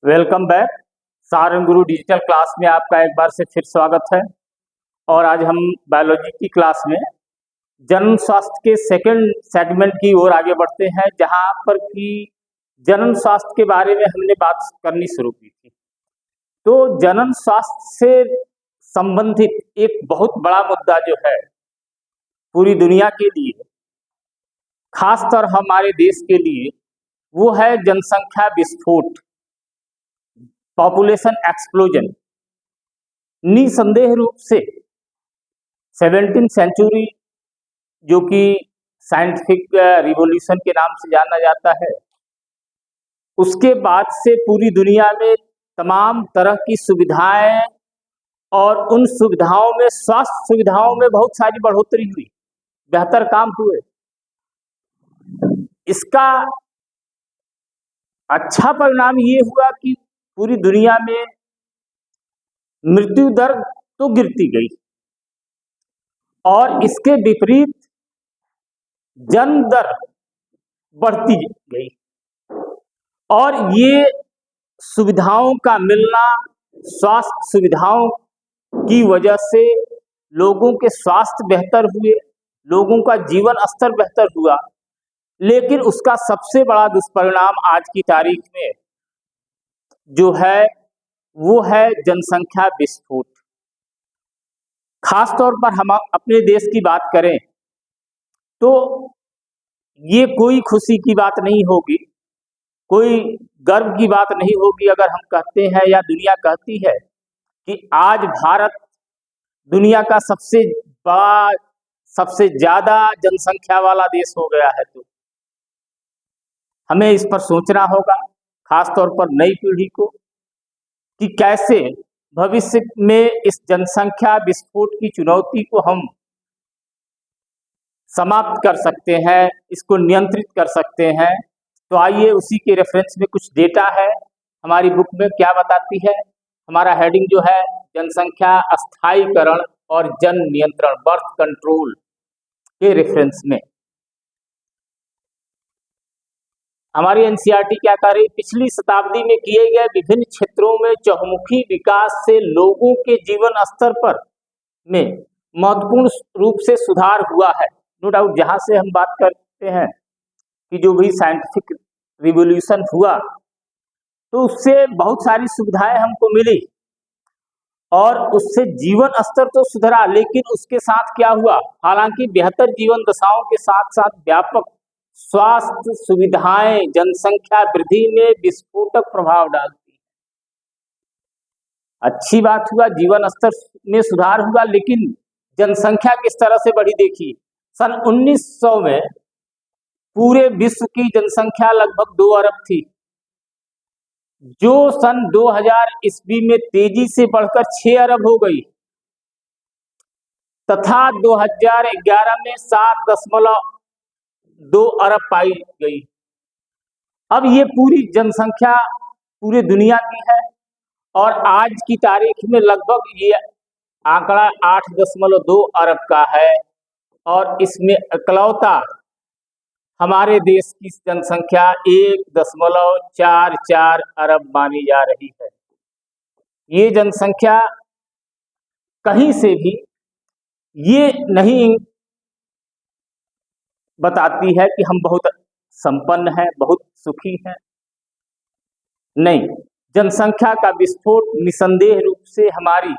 Welcome back. Saharan गुरु digital class में आपका एक बार से फिर स्वागत है। और आज हम बायोलॉजी की क्लास में जनन स्वास्थ्य के सेकंड सेगमेंट की ओर आगे बढ़ते हैं, जहां पर कि जनन स्वास्थ्य के बारे में हमने बात करनी शुरू की थी। तो जनन स्वास्थ्य से संबंधित एक बहुत बड़ा मुद्दा जो है पूरी दुनिया के लिए, खासकर हमारे देश के लिए, वो है जनसंख्या विस्फोट, पॉपुलेशन एक्सप्लोजन। निसंदेह रूप से 17वीं सेंचुरी, जो कि साइंटिफिक रिवॉल्यूशन के नाम से जाना जाता है, उसके बाद से पूरी दुनिया में तमाम तरह की सुविधाएं और उन सुविधाओं में, स्वास्थ्य सुविधाओं में बहुत सारी बढ़ोतरी हुई, बेहतर काम हुए। इसका अच्छा परिणाम ये हुआ कि पूरी दुनिया में मृत्यु दर तो गिरती गई और इसके विपरीत जन्म दर बढ़ती गई। और ये सुविधाओं का मिलना, स्वास्थ्य सुविधाओं की वजह से लोगों के स्वास्थ्य बेहतर हुए, लोगों का जीवन स्तर बेहतर हुआ। लेकिन उसका सबसे बड़ा दुष्परिणाम आज की तारीख में जो है वो है जनसंख्या विस्फोट। खास तौर पर हम अपने देश की बात करें तो ये कोई खुशी की बात नहीं होगी, कोई गर्व की बात नहीं होगी अगर हम कहते हैं या दुनिया कहती है कि आज भारत दुनिया का सबसे बड़ा, सबसे ज्यादा जनसंख्या वाला देश हो गया है। तो हमें इस पर सोचना होगा, खासतौर पर नई पीढ़ी को, कि कैसे भविष्य में इस जनसंख्या विस्फोट की चुनौती को हम समाप्त कर सकते हैं, इसको नियंत्रित कर सकते हैं। तो आइए उसी के रेफरेंस में कुछ डेटा है हमारी बुक में क्या बताती है। हमारा हेडिंग जो है जनसंख्या अस्थायीकरण और जन नियंत्रण, बर्थ कंट्रोल के रेफरेंस में हमारी एनसीईआरटी क्या कर रही, पिछली शताब्दी में किए गए विभिन्न क्षेत्रों में चहुमुखी विकास से लोगों के जीवन स्तर पर में महत्वपूर्ण रूप से सुधार हुआ है। नो डाउट, जहां से हम बात करते हैं कि जो भी साइंटिफिक रिवॉल्यूशन हुआ तो उससे बहुत सारी सुविधाएं हमको मिली और उससे जीवन स्तर तो सुधरा, लेकिन उसके साथ क्या हुआ, हालांकि बेहतर जीवन दशाओं के साथ साथ व्यापक स्वास्थ्य सुविधाएं जनसंख्या वृद्धि में विस्फोटक प्रभाव डालती। अच्छी बात हुआ, जीवन स्तर में सुधार हुआ, लेकिन जनसंख्या किस तरह से बढ़ी देखिए। सन 1900 में पूरे विश्व की जनसंख्या लगभग 2 अरब थी, जो सन 2000 ईस्वी में तेजी से बढ़कर 6 अरब हो गई तथा 2011 में 7.2 अरब पाई गई। अब ये पूरी जनसंख्या पूरी दुनिया की है और आज की तारीख में लगभग ये आंकड़ा 8.2 अरब का है और इसमें इकलौता हमारे देश की जनसंख्या 1.44 अरब मानी जा रही है। ये जनसंख्या कहीं से भी ये नहीं बताती है कि हम बहुत संपन्न हैं, बहुत सुखी हैं। नहीं, जनसंख्या का विस्फोट निसंदेह रूप से हमारी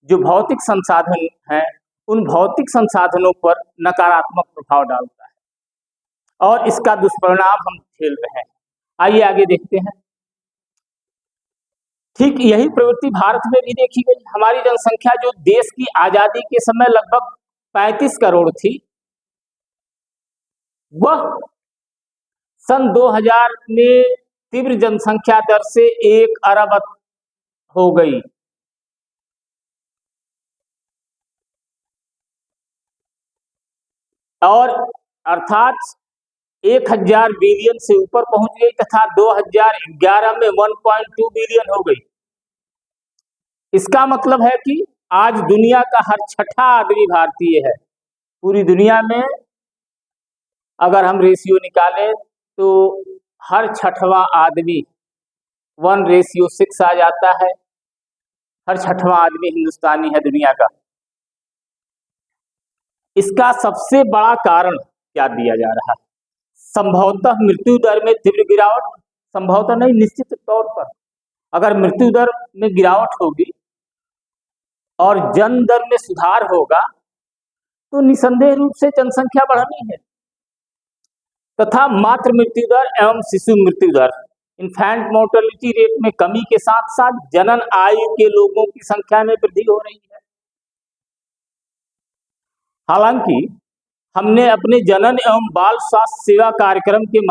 जो भौतिक संसाधन हैं उन भौतिक संसाधनों पर नकारात्मक प्रभाव डालता है और इसका दुष्परिणाम हम झेल रहे हैं। आइए आगे देखते हैं। ठीक यही प्रवृत्ति भारत में भी देखी गई। हमारी जनसंख्या जो देश की आजादी के समय लगभग 35 करोड़ थी, वह सन 2000 में तीव्र जनसंख्या दर से 1 अरब हो गई। और अर्थात 1000 बिलियन से ऊपर पहुंच गई तथा 2011 में 1.2 बिलियन हो गई। इसका मतलब है कि आज दुनिया का हर छठा आदमी भारतीय है। पूरी दुनिया में अगर हम रेशियो निकालें तो हर छठवां आदमी 1:6 आ जाता है। हर 6वां आदमी हिंदुस्तानी है दुनिया का। इसका सबसे बड़ा कारण क्या दिया जा रहा है? संभवतः मृत्यु दर में तीव्र गिरावट, संभवतः नहीं, निश्चित तौर पर अगर मृत्यु दर में गिरावट होगी और जन्म दर में सुधार होगा तो निसंदेह रूप से जनसंख्या बढ़नी है, तथा मातृ मृत्यु दर एवं शिशु मृत्यु दर, इन्फेंट मोर्टेलिटी रेट में कमी के साथ साथ जनन आयु के लोगों की संख्या में वृद्धि हो रही है। हालांकि हमने अपने जनन एवं बाल स्वास्थ्य सेवा कार्यक्रम के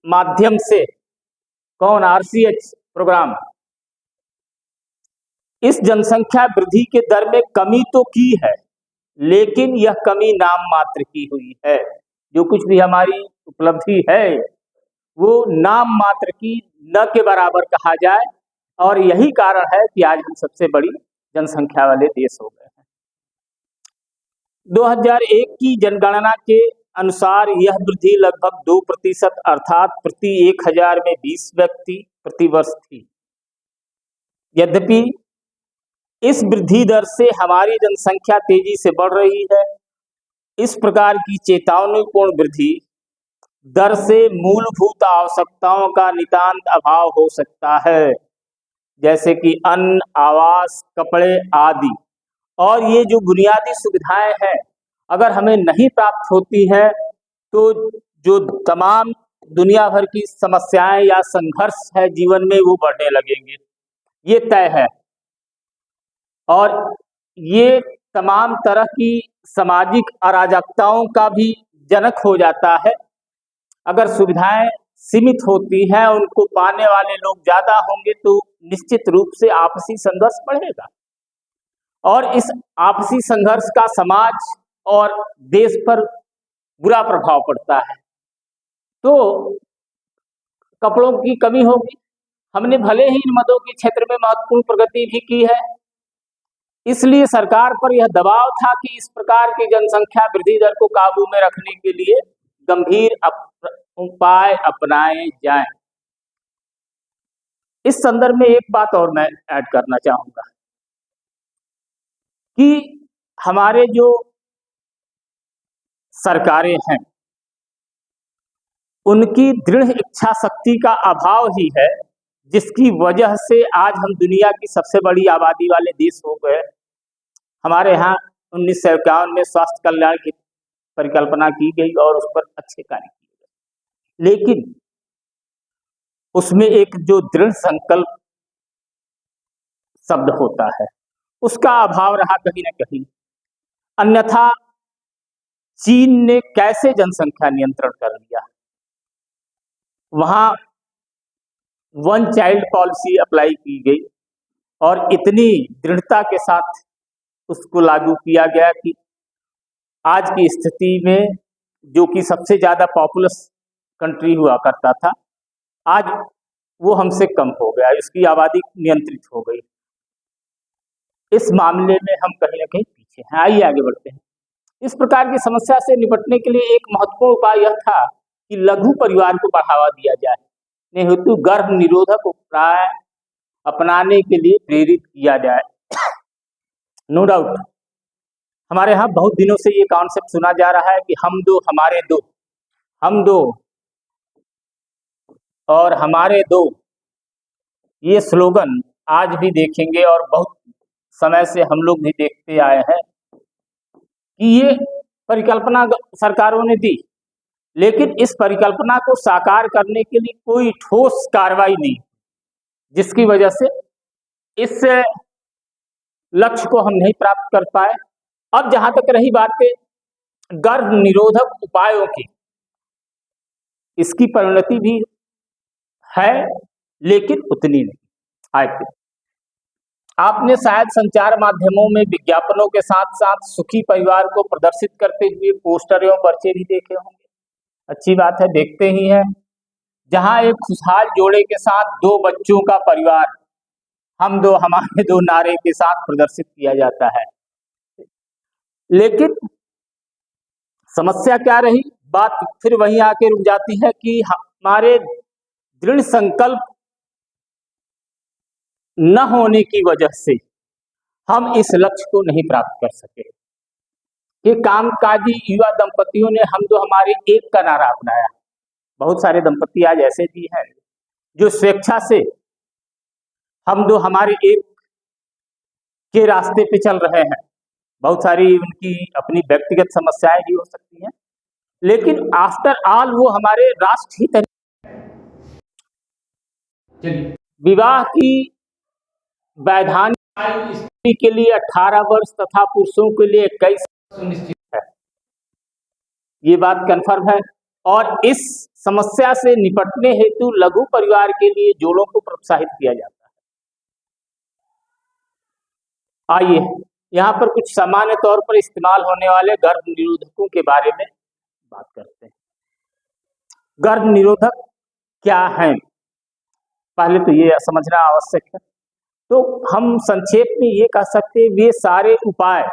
माध्यम से RCH प्रोग्राम इस जनसंख्या वृद्धि के दर में कमी तो की है, लेकिन यह कमी नाम मात्र की हुई है। जो कुछ भी हमारी उपलब्धि है वो नाम मात्र की, न के बराबर कहा जाए, और यही कारण है कि आज हम सबसे बड़ी जनसंख्या वाले देश हो गए हैं। 2001 की जनगणना के अनुसार यह वृद्धि लगभग 2% अर्थात प्रति 1000 में 20 व्यक्ति प्रति वर्ष थी। यद्यपि इस वृद्धि दर से हमारी जनसंख्या तेजी से बढ़ रही है। इस प्रकार की चेतावनीपूर्ण वृद्धि दर से मूलभूत आवश्यकताओं का नितांत अभाव हो सकता है, जैसे कि अन्न, आवास, कपड़े आदि। और ये जो बुनियादी सुविधाएं हैं अगर हमें नहीं प्राप्त होती हैं तो जो तमाम दुनिया भर की समस्याएं या संघर्ष है जीवन में वो बढ़ने लगेंगे, ये तय है। और ये तमाम तरह की सामाजिक अराजकताओं का भी जनक हो जाता है। अगर सुविधाएं सीमित होती हैं, उनको पाने वाले लोग ज्यादा होंगे तो निश्चित रूप से आपसी संघर्ष बढ़ेगा, और इस आपसी संघर्ष का समाज और देश पर बुरा प्रभाव पड़ता है। तो कपड़ों की कमी होगी। हमने भले ही इन मदों के क्षेत्र में महत्वपूर्ण प्रगति भी की है, इसलिए सरकार पर यह दबाव था कि इस प्रकार की जनसंख्या वृद्धि दर को काबू में रखने के लिए गंभीर उपाय अपनाए जाएं। इस संदर्भ में एक बात और मैं ऐड करना चाहूंगा कि हमारे जो सरकारें हैं उनकी दृढ़ इच्छा शक्ति का अभाव ही है, जिसकी वजह से आज हम दुनिया की सबसे बड़ी आबादी वाले देश हो गए। हमारे यहाँ 1951 में स्वास्थ्य कल्याण की परिकल्पना की गई और उस पर अच्छे कार्य किए गए, लेकिन उसमें एक जो दृढ़ संकल्प शब्द होता है उसका अभाव रहा कहीं न कहीं। अन्यथा चीन ने कैसे जनसंख्या नियंत्रण कर लिया, वहां 1 चाइल्ड पॉलिसी अप्लाई की गई और इतनी दृढ़ता के साथ उसको लागू किया गया कि आज की स्थिति में, जो कि सबसे ज्यादा पॉपुलस कंट्री हुआ करता था, आज वो हमसे कम हो गया, इसकी आबादी नियंत्रित हो गई। इस मामले में हम कहीं ना कहीं पीछे हैं। आइए आगे बढ़ते हैं। इस प्रकार की समस्या से निपटने के लिए एक महत्वपूर्ण उपाय यह था कि लघु परिवार को बढ़ावा दिया जाए, ने हेतु गर्भ निरोधक उपाय अपनाने के लिए प्रेरित किया जाए। नो डाउट हमारे यहाँ बहुत दिनों से ये कॉन्सेप्ट सुना जा रहा है कि हम दो हमारे दो, हम दो और हमारे दो, ये स्लोगन आज भी देखेंगे और बहुत समय से हम लोग भी देखते आए हैं कि ये परिकल्पना सरकारों ने दी, लेकिन इस परिकल्पना को साकार करने के लिए कोई ठोस कार्रवाई नहीं, जिसकी वजह से इस लक्ष्य को हम नहीं प्राप्त कर पाए। अब जहां तक रही बातें गर्भ निरोधक उपायों की, इसकी परिणति भी है लेकिन उतनी नहीं। आए आपने शायद संचार माध्यमों में विज्ञापनों के साथ साथ सुखी परिवार को प्रदर्शित करते हुए पोस्टर एवं पर्चे भी देखे होंगे। अच्छी बात है, देखते ही हैं, जहां एक खुशहाल जोड़े के साथ 2 बच्चों का परिवार हम दो हमारे दो नारे के साथ प्रदर्शित किया जाता है। लेकिन समस्या क्या रही, बात फिर वहीं आके रुक जाती है कि हमारे दृढ़ संकल्प न होने की वजह से हम इस लक्ष्य को नहीं प्राप्त कर सके। ये कामकाजी युवा दंपतियों ने हम दो हमारे एक का नारा अपनाया। बहुत सारे दंपति आज ऐसे भी हैं जो स्वेच्छा से हम दो हमारे एक के रास्ते पे चल रहे हैं। बहुत सारी उनकी अपनी व्यक्तिगत समस्याएं भी हो सकती हैं, लेकिन आफ्टर ऑल वो हमारे राष्ट्र हित। विवाह की वैधानिक आयु स्त्री के लिए 18 वर्ष तथा पुरुषों के लिए 21 सुनिश्चित है। ये बात कन्फर्म है। और इस समस्या से निपटने हेतु लघु परिवार के लिए जोड़ों को प्रोत्साहित किया जाता है। आइए यहाँ पर कुछ सामान्य तौर पर इस्तेमाल होने वाले गर्भ निरोधकों के बारे में बात करते हैं। गर्भ निरोधक क्या है, पहले तो ये समझना आवश्यक है। तो हम संक्षेप में ये कह सकते हैं, वे सारे उपाय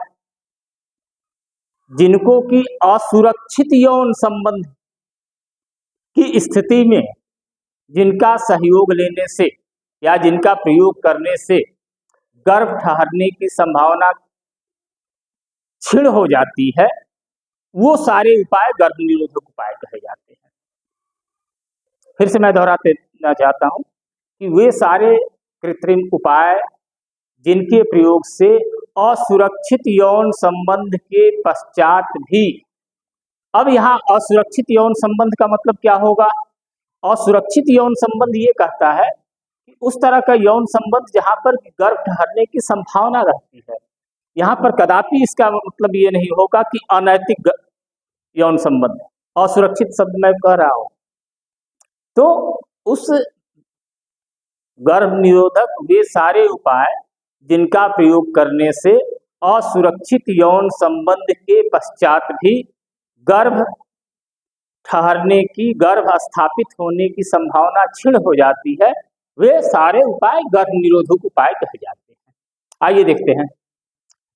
जिनको कि असुरक्षित यौन संबंध की स्थिति में जिनका सहयोग लेने से या जिनका प्रयोग करने से गर्भ ठहरने की संभावना क्षीण हो जाती है, वो सारे उपाय गर्भ निरोधक उपाय कहे जाते हैं। फिर से मैं दोहराना चाहता हूं कि वे सारे कृत्रिम उपाय जिनके प्रयोग से असुरक्षित यौन संबंध के पश्चात भी, अब यहाँ असुरक्षित यौन संबंध का मतलब क्या होगा? असुरक्षित यौन संबंध ये कहता है कि उस तरह का यौन संबंध जहां पर गर्भ ठहरने की संभावना रहती है। यहाँ पर कदापि इसका मतलब ये नहीं होगा कि अनैतिक यौन संबंध, असुरक्षित शब्द मैं कह रहा हूं। तो उस गर्भ निरोधक वे सारे उपाय जिनका प्रयोग करने से असुरक्षित यौन संबंध के पश्चात भी गर्भ ठहरने की, गर्भ स्थापित होने की संभावना क्षीण हो जाती है, वे सारे उपाय गर्भ निरोधक उपाय कहे जाते हैं। आइए देखते हैं।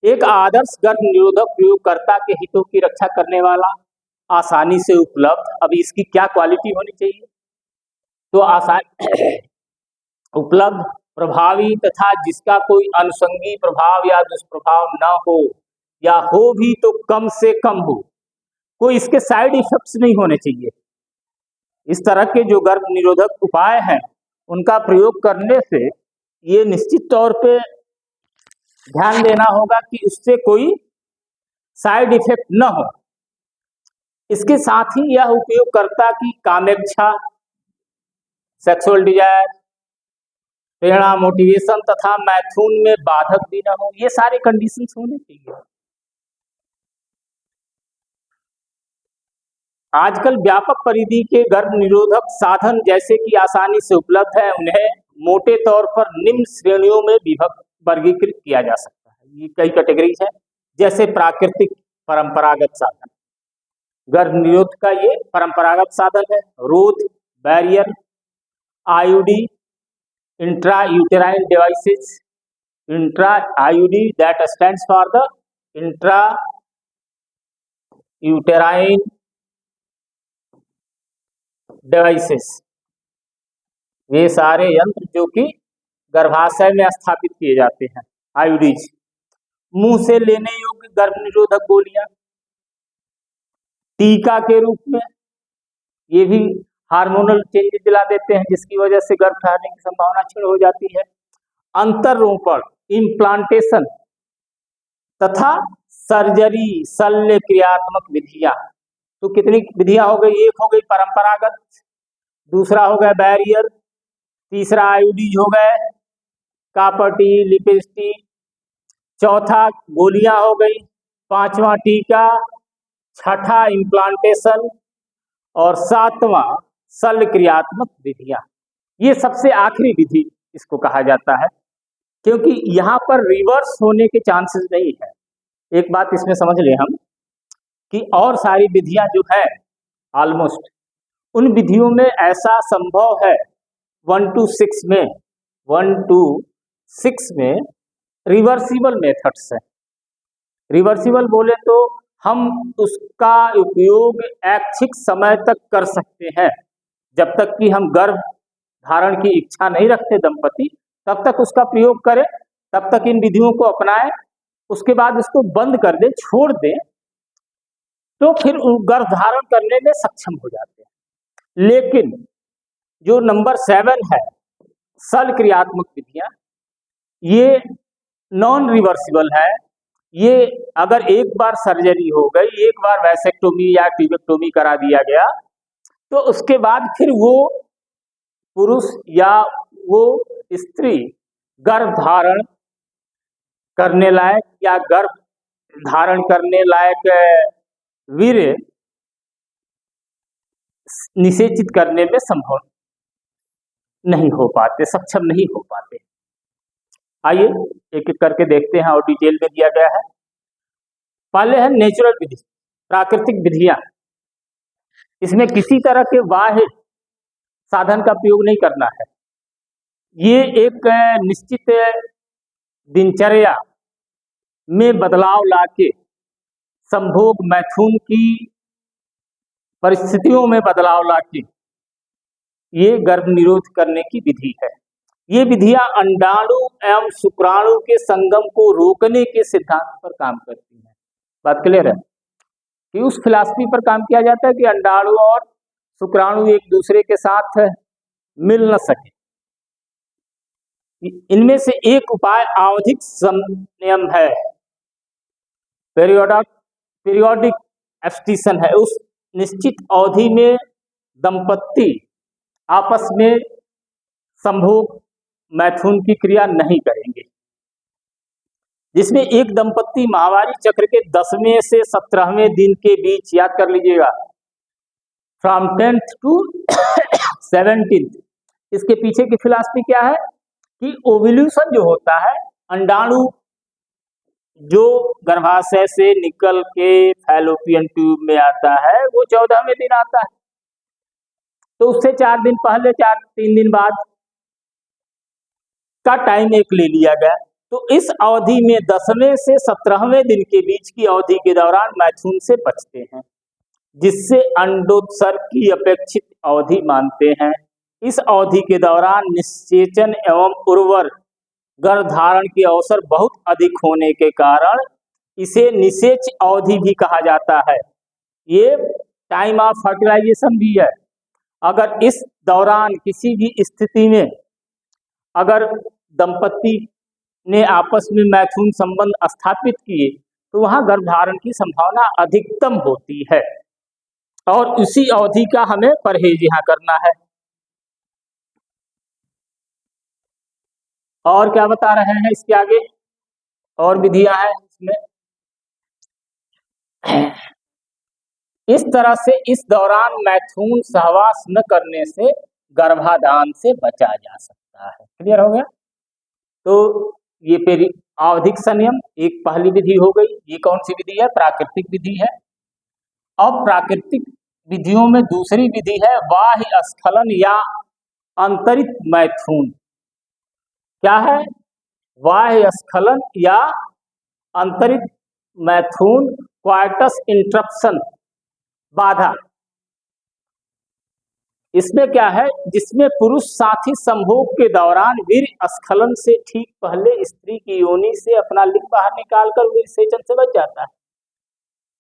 एक आदर्श गर्भ निरोधक प्रयोगकर्ता के हितों की रक्षा करने वाला, आसानी से उपलब्ध। अब इसकी क्या क्वालिटी होनी चाहिए? तो आसान उपलब्ध, प्रभावी तथा जिसका कोई अनुषंगी प्रभाव या दुष्प्रभाव न हो, या हो भी तो कम से कम हो। कोई इसके साइड इफेक्ट्स नहीं होने चाहिए। इस तरह के जो गर्भ निरोधक उपाय हैं उनका प्रयोग करने से ये निश्चित तौर पे ध्यान देना होगा कि उससे कोई साइड इफेक्ट न हो। इसके साथ ही यह उपयोगकर्ता की कामेच्छा, सेक्सुअल डिजायर, प्रेरणा, मोटिवेशन तथा मैथुन में बाधक भी न हो। ये सारे कंडीशंस होने चाहिए। आजकल व्यापक परिधि के गर्भ निरोधक साधन जैसे कि आसानी से उपलब्ध है, उन्हें मोटे तौर पर निम्न श्रेणियों में वर्गीकृत किया जा सकता है। ये कई कैटेगरीज है, जैसे प्राकृतिक परंपरागत साधन। गर्भ निरोध का ये परंपरागत साधन है। रोध, barrier, IUD, intra uterine devices. Intra IUD that stands for the intra uterine devices. ये सारे यंत्र जो कि गर्भाशय में स्थापित किए जाते हैं। आईयूडीज, मुंह से लेने योग्य गर्भ निरोधक गोलियां टीका के रूप में, ये भी हार्मोनल चेंज दिला देते हैं जिसकी वजह से गर्भ ठहरने की संभावना क्षीण हो जाती है। अंतरोपण, इम्प्लांटेशन तथा सर्जरी, शल्य क्रियात्मक विधियां। तो कितनी विधियां हो गई? एक हो गई परंपरागत, दूसरा हो गया बैरियर, तीसरा आईयूडीज हो गए, कापर टी, लिपिस टी, चौथा गोलियां हो गई, पांचवा टीका, छठा इम्प्लांटेशन और सातवां शल्य क्रियात्मक विधियां। ये सबसे आखिरी विधि इसको कहा जाता है, क्योंकि यहाँ पर रिवर्स होने के चांसेस नहीं है। एक बात इसमें समझ लें हम कि और सारी विधियां जो है ऑलमोस्ट, उन विधियों में ऐसा संभव है 1 to 6 में रिवर्सिबल मेथड्स है। रिवर्सिबल बोले तो हम उसका उपयोग ऐच्छिक समय तक कर सकते हैं। जब तक कि हम गर्भ धारण की इच्छा नहीं रखते दंपति, तब तक उसका प्रयोग करें, तब तक इन विधियों को अपनाएं, उसके बाद इसको बंद कर दें, छोड़ दें, तो फिर गर्भ धारण करने में सक्षम हो जाते हैं। लेकिन जो नंबर 7 है, सल क्रियात्मक विधियां, ये नॉन रिवर्सिबल है। ये अगर एक बार सर्जरी हो गई, एक बार वैसेक्टोमी या ट्यूबेक्टोमी करा दिया गया, तो उसके बाद फिर वो पुरुष या वो स्त्री गर्भ धारण करने लायक या गर्भ धारण करने लायक वीर्य निषेचित करने में संभव नहीं हो पाते, सक्षम नहीं हो पाते। आइए एक एक करके देखते हैं और डिटेल में दिया गया है। पहले है नेचुरल विधि, प्राकृतिक विधियां। इसमें किसी तरह के बाह्य साधन का प्रयोग नहीं करना है। ये एक निश्चित दिनचर्या में बदलाव लाके, संभोग मैथुन की परिस्थितियों में बदलाव लाके ये गर्भ निरोध करने की विधि है। ये विधियां अंडाणु एवं शुक्राणु के संगम को रोकने के सिद्धांत पर काम करती हैं। बात क्लियर है कि उस फिलॉसफी पर काम किया जाता है कि अंडाणु और शुक्राणु एक दूसरे के साथ मिल न सके। इनमें से एक उपाय आवधिक संयम है, पीरियोडिक एब्स्टिशन है। उस निश्चित अवधि में दंपत्ति आपस में संभोग मैथुन की क्रिया नहीं करेंगे, जिसमें एक दंपत्ति माहवारी चक्र के 10वें से 17वें दिन के बीच, याद कर लीजिएगा, फ्रॉम 10th to 17th। इसके पीछे की फिलॉसफी क्या है कि ओव्यूलेशन जो होता है, अंडाणु जो गर्भाशय से निकल के फैलोपियन ट्यूब में आता है, वो 14वें दिन आता है। तो उससे 4 दिन पहले, 3 दिन बाद का टाइम एक ले लिया गया। तो इस अवधि में 10वें से 17वें दिन के बीच की अवधि के दौरान मैथुन से बचते हैं, जिससे अंडोत्सर्ग की अपेक्षित अवधि मानते हैं। इस अवधि के दौरान निषेचन एवं उर्वर गर्भ धारण के अवसर बहुत अधिक होने के कारण इसे निषेच अवधि भी कहा जाता है। ये टाइम ऑफ फर्टिलाइजेशन भी है। अगर इस दौरान किसी भी स्थिति में अगर दंपत्ति ने आपस में मैथुन संबंध स्थापित किए, तो वहां गर्भधारण की संभावना अधिकतम होती है, और उसी अवधि का हमें परहेज यहाँ करना है। और क्या बता रहे हैं इसके आगे, और विधियां हैं इसमें। इस तरह से इस दौरान मैथुन सहवास न करने से गर्भाधान से बचा जा सकता है। क्लियर हो गया? तो ये आवधिक संयम एक पहली विधि हो गई। ये कौन सी विधि है? प्राकृतिक विधि है। अब प्राकृतिक विधियों में दूसरी विधि है बाह्य स्खलन या अंतरित मैथुन। क्या है? बाह्य स्खलन या अंतरित मैथुन, क्वाइटस इंटरप्शन, बाधा। इसमें क्या है? जिसमें पुरुष साथी संभोग के दौरान वीर्य स्खलन से ठीक पहले स्त्री की योनि से अपना लिंग बाहर निकालकर वीर्य सेचन से बच जाता है।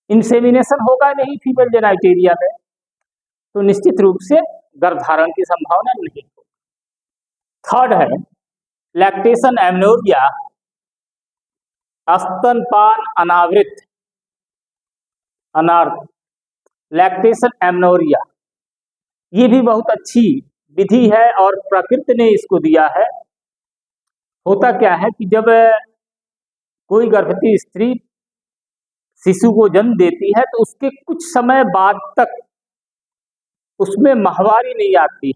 इंसेमिनेशन होगा नहीं फीमेल जेनाइटेरिया में, तो निश्चित रूप से गर्भधारण की संभावना नहीं होगी। थर्ड है लैक्टेशन एमनोरिया, स्तनपान अनार्थ, लैक्टेशन एमनोरिया। ये भी बहुत अच्छी विधि है और प्रकृति ने इसको दिया है। होता क्या है कि जब कोई गर्भवती स्त्री शिशु को जन्म देती है, तो उसके कुछ समय बाद तक उसमें माहवारी नहीं आती,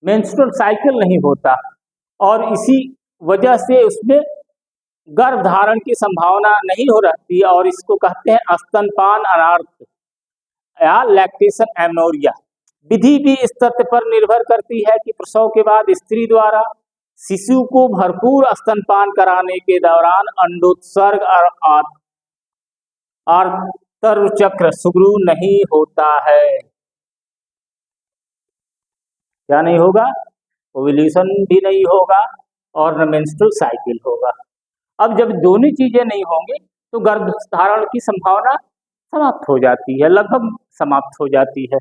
मेंस्ट्रुअल साइकिल नहीं होता, और इसी वजह से उसमें गर्भ धारण की संभावना नहीं हो रहती, और इसको कहते हैं स्तनपान अनार्थ या लैक्टेशन एमनोरिया। विधि भी इस तथ्य पर निर्भर करती है कि प्रसव के बाद स्त्री द्वारा शिशु को भरपूर स्तनपान कराने के दौरान अंडोत्सर्ग और आर्तरचक्र सुगरू नहीं होता है। क्या नहीं होगा? ओव्यूलेशन भी नहीं होगा और न मेंस्ट्रुअल साइकिल होगा। अब जब दोनों चीजें नहीं होंगी तो गर्भधारण की संभावना समाप्त हो जाती है, लगभग समाप्त हो जाती है।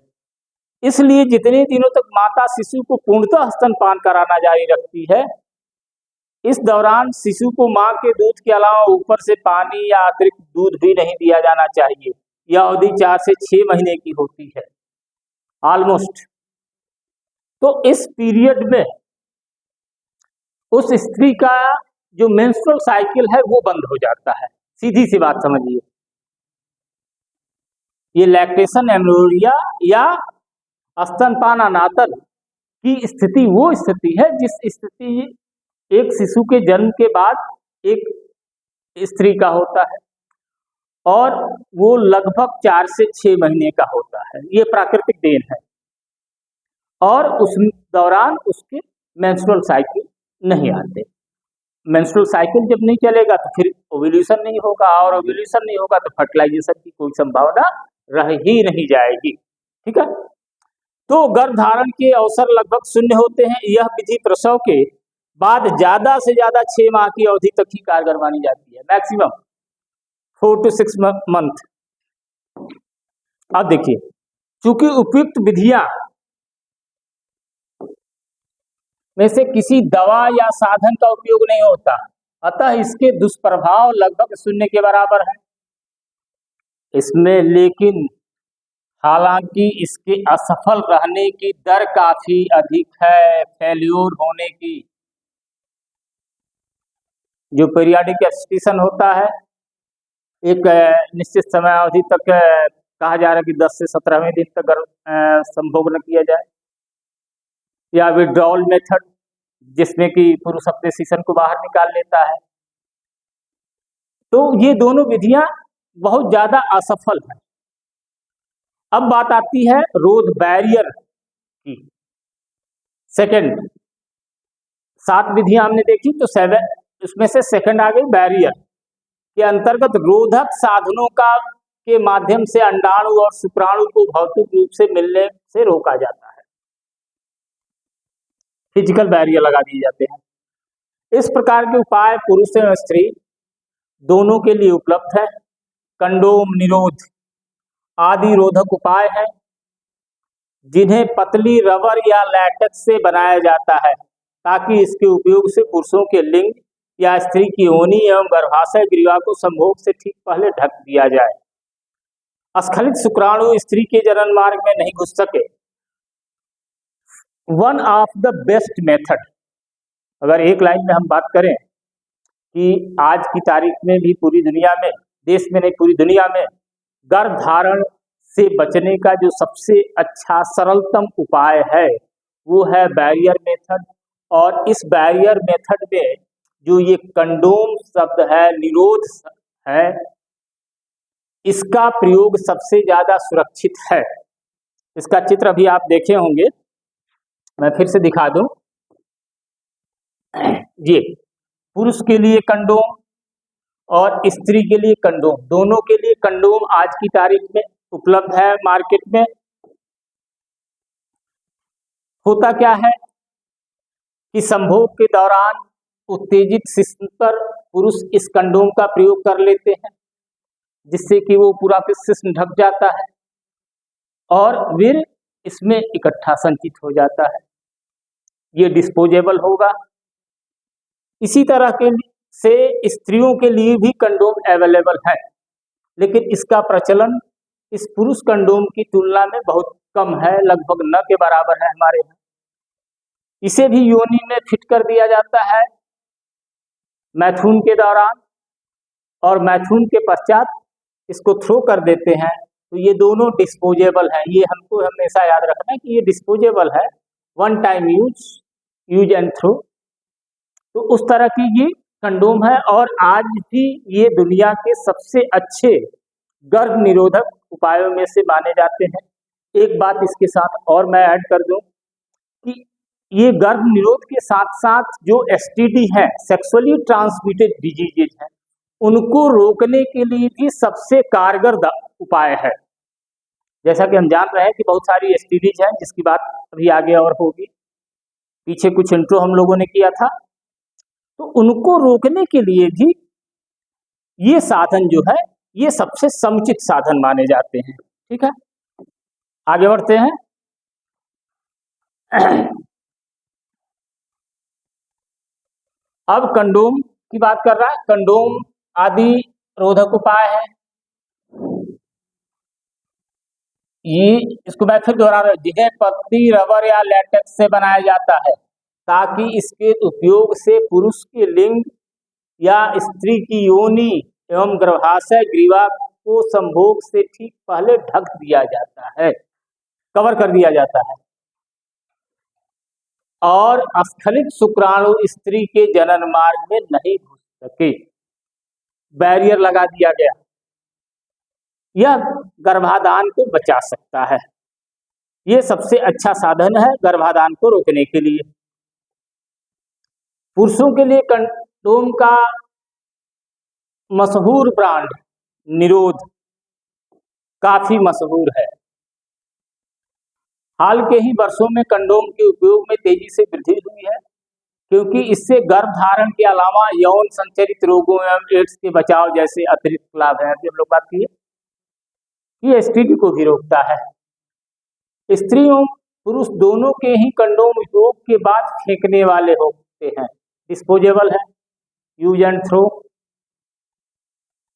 इसलिए जितने दिनों तक माता शिशु को पूर्णतः स्तनपान कराना जारी रखती है, इस दौरान शिशु को मां के दूध के अलावा ऊपर से पानी या अतिरिक्त दूध भी नहीं दिया जाना चाहिए। यह अवधि 4 से 6 महीने की होती है ऑलमोस्ट। तो इस पीरियड में उस स्त्री का जो मेंस्ट्रुअल साइकिल है वो बंद हो जाता है। सीधी सी बात समझिए, ये लैक्टेशन एमेनोर्यिया या स्तनपान अनादर की स्थिति वो स्थिति है जिस स्थिति एक शिशु के जन्म के बाद एक स्त्री का होता है और वो लगभग 4 से 6 महीने का होता है। ये प्राकृतिक देन है और उस दौरान उसके मेंस्ट्रुअल साइकिल नहीं आते। मेंस्ट्रुअल साइकिल जब नहीं चलेगा तो फिर ओव्यूलेशन नहीं होगा और ओव्यूलेशन नहीं होगा तो फर्टिलाइजेशन की कोई संभावना रह ही नहीं जाएगी। ठीक है, तो गर्भधारण के अवसर लगभग शून्य होते हैं। यह विधि प्रसव के बाद ज्यादा से ज्यादा 6 माह की अवधि तक ही कारगर मानी जाती है, मैक्सिमम 4 to 6 मंथ। अब देखिए, चूंकि उपयुक्त विधियां में से किसी दवा या साधन का उपयोग नहीं होता, अतः इसके दुष्प्रभाव लगभग शून्य के बराबर है। इसमें लेकिन हालांकि इसके असफल रहने की दर काफी अधिक है। फेल्योर होने की जो पीरियाडिक एक्सटेंशन होता है, एक निश्चित समय अवधि तक कहा जा रहा है कि 10 से 17वें दिन तक संभोग न किया जाए, या विड्रॉल मेथड जिसमें कि पुरुष अपने सीसन को बाहर निकाल लेता है। तो ये दोनों विधियां बहुत ज्यादा असफल हैं। अब बात आती है रोध बैरियर की। सेकंड 7 विधियां हमने देखी, तो 7 उसमें से सेकंड आ गई बैरियर के अंतर्गत रोधक साधनों का के माध्यम से अंडाणु और शुक्राणु को भौतिक रूप से मिलने से रोका जाता है। फिजिकल बैरियर लगा दिए जाते हैं। इस प्रकार के उपाय पुरुष एवं स्त्री दोनों के लिए उपलब्ध है। कंडोम निरोध आदि रोधक उपाय है जिन्हें पतली रबर या लैटेक्स से बनाया जाता है ताकि इसके उपयोग से पुरुषों के लिंग या स्त्री की योनि एवं गर्भाशय ग्रीवा को संभोग से ठीक पहले ढक दिया जाए। अस्खलित शुक्राणु स्त्री के जनन मार्ग में नहीं घुस सके। One of the best method, अगर एक लाइन में हम बात करें कि आज की तारीख में भी पूरी दुनिया में, देश में नहीं पूरी दुनिया में, गर्भधारण से बचने का जो सबसे अच्छा सरलतम उपाय है वो है बैरियर मेथड। और इस बैरियर मेथड में जो ये कंडोम शब्द है, निरोध है, इसका प्रयोग सबसे ज्यादा सुरक्षित है। इसका चित्र अभी आप देखे होंगे, मैं फिर से दिखा दूं। ये पुरुष के लिए कंडोम और स्त्री के लिए कंडोम, दोनों के लिए कंडोम आज की तारीख में उपलब्ध है मार्केट में। होता क्या है कि संभोग के दौरान उत्तेजित शिशु पर पुरुष इस कंडोम का प्रयोग कर लेते हैं जिससे कि वो पूरा शिशु ढक जाता है और वीर्य इसमें इकट्ठा संचित हो जाता है। ये डिस्पोजेबल होगा। इसी तरह के से स्त्रियों के लिए भी कंडोम अवेलेबल है, लेकिन इसका प्रचलन इस पुरुष कंडोम की तुलना में बहुत कम है, लगभग न के बराबर है हमारे यहाँ। इसे भी योनि में फिट कर दिया जाता है मैथुन के दौरान और मैथुन के पश्चात इसको थ्रो कर देते हैं। तो ये दोनों डिस्पोजेबल है। ये हमको हमेशा याद रखना है कि ये डिस्पोजेबल है, one time use and throw. तो उस तरह की ये कंडोम है और आज भी ये दुनिया के सबसे अच्छे गर्भ निरोधक उपायों में से माने जाते हैं। एक बात इसके साथ और मैं ऐड कर दूं कि ये गर्भ निरोध के साथ साथ जो एसटीडी है, सेक्सुअली ट्रांसमिटेड डिजीजेज हैं, उनको रोकने के लिए भी सबसे कारगर उपाय है। जैसा कि हम जान रहे हैं कि बहुत सारी एसटीडीज हैं जिसकी बात अभी आगे और होगी। पीछे कुछ इंट्रो हम लोगों ने किया था। तो उनको रोकने के लिए भी ये साधन जो है ये सबसे समुचित साधन माने जाते हैं। ठीक है, आगे बढ़ते हैं। अब कंडोम की बात कर रहा है। कंडोम आदि रोधक उपाय है। ये इसको मैं फिर दोहरा रहा हूं, जिन्हें पत्ती, रबर या लैटेक्स से बनाया जाता है ताकि इसके उपयोग से पुरुष के लिंग या स्त्री की योनि एवं गर्भाशय ग्रीवा को संभोग से ठीक पहले ढक दिया जाता है, कवर कर दिया जाता है, और स्खलित शुक्राणु स्त्री के जनन मार्ग में नहीं घुस सके, बैरियर लगा दिया गया। यह गर्भाधान को बचा सकता है। यह सबसे अच्छा साधन है गर्भाधान को रोकने के लिए। पुरुषों के लिए कंडोम का मशहूर ब्रांड निरोध काफी मशहूर है। हाल के ही वर्षों में कंडोम के उपयोग में तेजी से वृद्धि हुई है, क्योंकि इससे गर्भ धारण के अलावा यौन संचरित रोगों एवं एड्स के बचाव जैसे अतिरिक्त लाभ हैं। हम लोग बात की ये एसटीडी को भी रोकता है। स्त्री एवं पुरुष दोनों के ही कंडोम उपयोग के बाद फेंकने वाले होते हैं, डिस्पोजेबल है, यूज एंड थ्रो।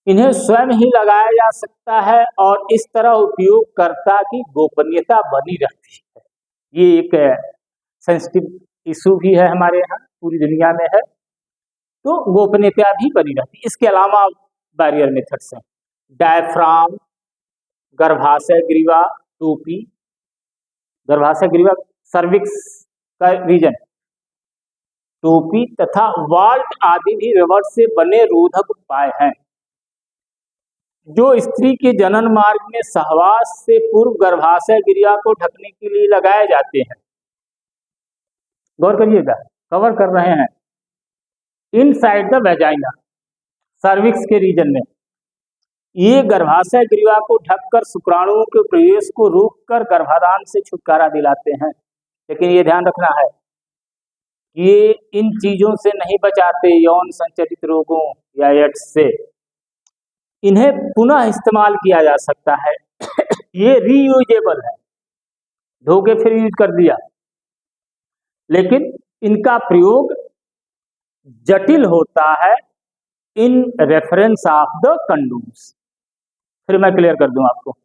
इन्हें स्वयं ही लगाया जा सकता है और इस तरह उपयोगकर्ता की गोपनीयता बनी रहती है। ये एक सेंसिटिव इशू भी है हमारे यहाँ, पूरी दुनिया में है, तो गोपनीयता भी बनी रहती है। इसके अलावा बैरियर मेथड्स हैं, डायफ्राम, गर्भाशय ग्रीवा, टोपी, गर्भाशय ग्रीवा सर्विक्स का रीजन, टोपी तथा वाल्ट आदि भी रबर से बने रोधक उपाय हैं, जो स्त्री के जनन मार्ग में सहवास से पूर्व गर्भाशय ग्रीवा को ढकने के लिए लगाए जाते हैं। गौर करिएगा, कवर कर रहे हैं इनसाइड द वेजाइना, सर्विक्स के रीजन में। ये गर्भाशय ग्रीवा को ढककर शुक्राणुओं के प्रवेश को रोककर गर्भाधान से छुटकारा दिलाते हैं। लेकिन ये ध्यान रखना है, ये इन चीजों से नहीं बचाते, यौन संचरित रोगों या एड्स से। इन्हें पुनः इस्तेमाल किया जा सकता है। ये रीयूजेबल है, धो के फिर यूज कर दिया, लेकिन इनका प्रयोग जटिल होता है in reference of the condoms. फिर मैं क्लियर कर दूं आपको।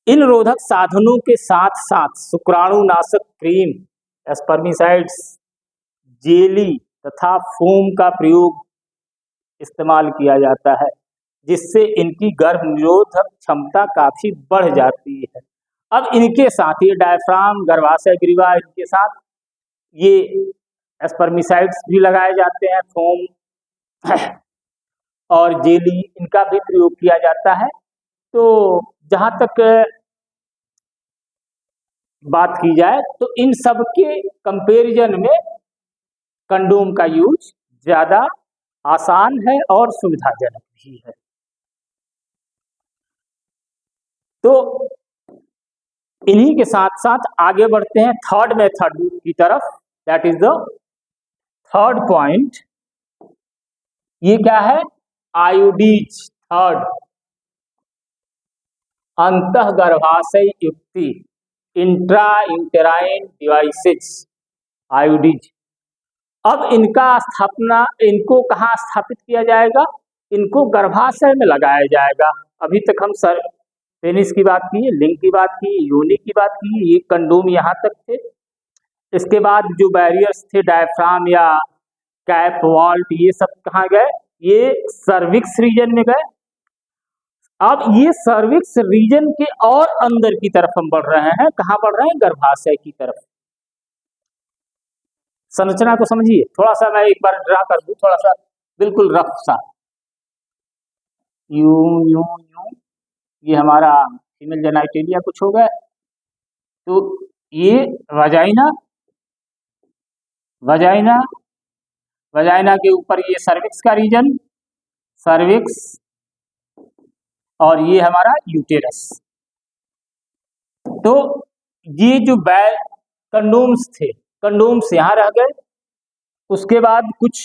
इन रोधक साधनों के साथ साथ शुक्राणुनाशक क्रीम, स्पर्मिसाइड्स, जेली तथा फोम का प्रयोग इस्तेमाल किया जाता है, जिससे इनकी गर्भ निरोधक क्षमता काफी बढ़ जाती है। अब इनके साथ ये डायफ्राम, गर्भाशय ग्रीवा, इनके साथ ये स्पर्मिसाइड्स भी लगाए जाते हैं, फोम और जेली, इनका भी प्रयोग किया जाता है। तो जहां तक बात की जाए तो इन सब के कंपैरिजन में कंडोम का यूज ज्यादा आसान है और सुविधाजनक भी है। तो इन्हीं के साथ साथ आगे बढ़ते हैं थर्ड मेथड की तरफ, that is the third point. ये क्या है? आयोडीज। थर्ड, अंतः गर्भाशय युक्ति, इंट्रा यूटेराइन डिवाइसेस, आयोडीज। अब इनका स्थापना, इनको कहाँ स्थापित किया जाएगा? इनको गर्भाशय में लगाया जाएगा। अभी तक हम पेनिस की बात की, लिंग की बात की, योनि की बात की, ये कंडोम यहाँ तक थे। इसके बाद जो बैरियर्स थे, डायफ्राम या कैप, वॉल्ट, ये सब कहाँ गए? ये सर्विक्स रीजन में गए। अब ये सर्विक्स रीजन के और अंदर की तरफ हम बढ़ रहे हैं। कहाँ बढ़ रहे हैं? गर्भाशय की तरफ। संरचना को समझिए थोड़ा सा, मैं एक बार ड्रा कर दूं, थोड़ा सा बिल्कुल रफ सा। यूं यूं यूं, ये हमारा फीमेल जेनाइटेलिया कुछ हो गया। तो ये वजाइना, वजाइना, वजाइना के ऊपर ये सर्विक्स का रीजन, सर्विक्स, और ये हमारा यूटेरस। तो ये जो कंडोम्स थे, कंडोम्स यहाँ रह गए, उसके बाद कुछ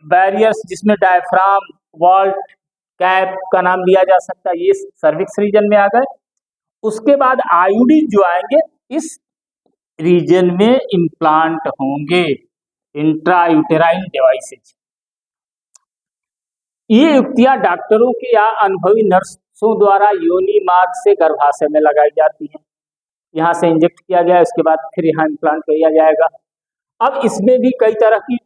बैरियर्स जिसमें डायफ्राम, वॉल्ट, कैप का नाम लिया जा सकता है, ये सर्विक्स रीजन में आ गए। उसके बाद आईयूडी जो आएंगे इस रीजन में इम्प्लांट होंगे, इंट्रायूटेराइन डिवाइसेज। ये युक्तियां डॉक्टरों के या अनुभवी नर्सों द्वारा योनि मार्ग से गर्भाशय में लगाई जाती हैं। यहाँ से इंजेक्ट किया गया, उसके बाद फिर यहाँ इम्प्लांट किया जाएगा। अब इसमें भी कई तरह की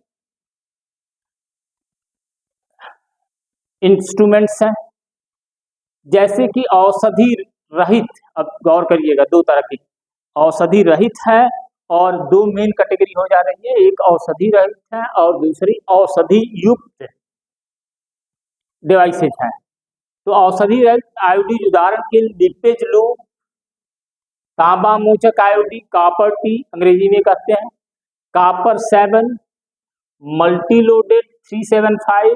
इंस्ट्रूमेंट्स हैं, जैसे कि औषधि रहित। अब गौर करिएगा, दो तरह की औषधि रहित है और दो मेन कैटेगरी हो जा रही है, एक औषधि रहित है और दूसरी औषधि युक्त डिवाइसेज हैं। तो औषधि रहित आयोडीन उदाहरण के लिपेज लूप, तांबा मोचक आयोडीन, कॉपर टी अंग्रेजी में कहते हैं, कॉपर 7, मल्टीलोडेड 375,